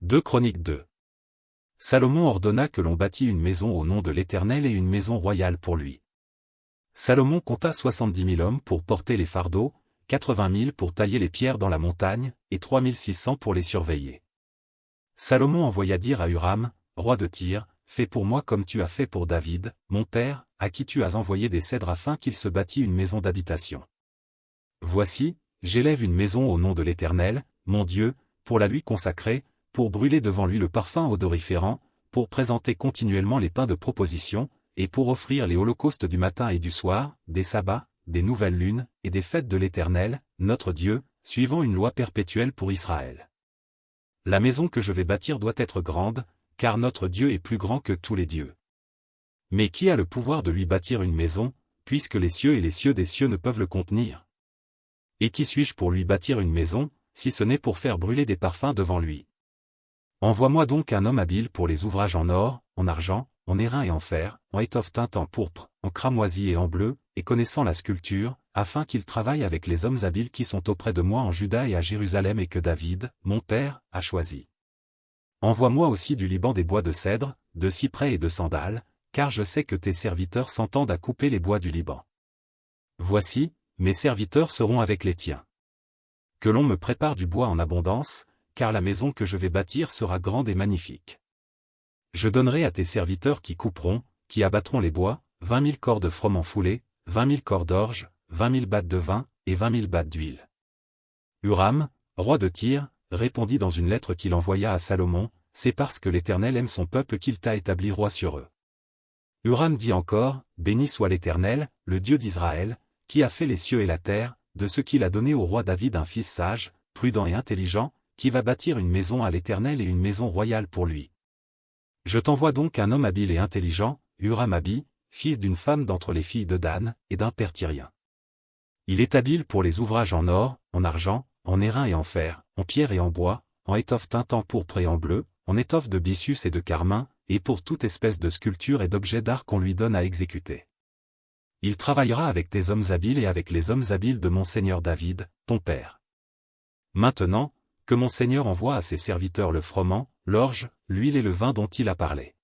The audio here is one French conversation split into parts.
2 Chroniques 2. Salomon ordonna que l'on bâtît une maison au nom de l'Éternel et une maison royale pour lui. Salomon compta 70 000 hommes pour porter les fardeaux, 80 000 pour tailler les pierres dans la montagne, et 3 600 pour les surveiller. Salomon envoya dire à Huram, roi de Tyr, « Fais pour moi comme tu as fait pour David, mon père, à qui tu as envoyé des cèdres afin qu'il se bâtît une maison d'habitation. Voici, j'élève une maison au nom de l'Éternel, mon Dieu, pour la lui consacrer, pour brûler devant lui le parfum odoriférant, pour présenter continuellement les pains de proposition, et pour offrir les holocaustes du matin et du soir, des sabbats, des nouvelles lunes, et des fêtes de l'Éternel, notre Dieu, suivant une loi perpétuelle pour Israël. La maison que je vais bâtir doit être grande, car notre Dieu est plus grand que tous les dieux. Mais qui a le pouvoir de lui bâtir une maison, puisque les cieux et les cieux des cieux ne peuvent le contenir? Et qui suis-je pour lui bâtir une maison, si ce n'est pour faire brûler des parfums devant lui? Envoie-moi donc un homme habile pour les ouvrages en or, en argent, en airain et en fer, en étoffe teinte en pourpre, en cramoisi et en bleu, et connaissant la sculpture, afin qu'il travaille avec les hommes habiles qui sont auprès de moi en Juda et à Jérusalem et que David, mon père, a choisi. Envoie-moi aussi du Liban des bois de cèdre, de cyprès et de sandal, car je sais que tes serviteurs s'entendent à couper les bois du Liban. Voici, mes serviteurs seront avec les tiens. Que l'on me prépare du bois en abondance, car la maison que je vais bâtir sera grande et magnifique. Je donnerai à tes serviteurs qui couperont, qui abattront les bois, 20 000 corps de froment foulé, 20 000 corps d'orge, 20 000 battes de vin, et 20 000 battes d'huile. Huram, roi de Tyr, répondit dans une lettre qu'il envoya à Salomon, « C'est parce que l'Éternel aime son peuple qu'il t'a établi roi sur eux. » Huram dit encore, « Béni soit l'Éternel, le Dieu d'Israël, qui a fait les cieux et la terre, de ce qu'il a donné au roi David un fils sage, prudent et intelligent, qui va bâtir une maison à l'Éternel et une maison royale pour lui. Je t'envoie donc un homme habile et intelligent, Huram-Abi, fils d'une femme d'entre les filles de Dan, et d'un père tyrien. Il est habile pour les ouvrages en or, en argent, en airain et en fer, en pierre et en bois, en étoffe teinte en pourpre et en bleu, en étoffe de byssus et de carmin, et pour toute espèce de sculpture et d'objet d'art qu'on lui donne à exécuter. Il travaillera avec tes hommes habiles et avec les hommes habiles de mon seigneur David, ton père. Maintenant, que mon seigneur envoie à ses serviteurs le froment, l'orge, l'huile et le vin dont il a parlé.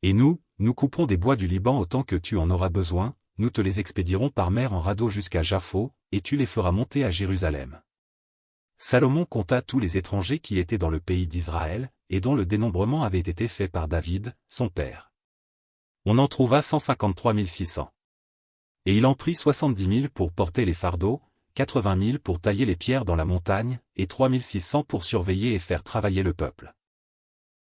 Et nous couperons des bois du Liban autant que tu en auras besoin, nous te les expédierons par mer en radeau jusqu'à Jaffo, et tu les feras monter à Jérusalem. Salomon compta tous les étrangers qui étaient dans le pays d'Israël, et dont le dénombrement avait été fait par David, son père. On en trouva 153 600. Et il en prit 70 000 pour porter les fardeaux, 80 000 pour tailler les pierres dans la montagne, et 3 600 pour surveiller et faire travailler le peuple.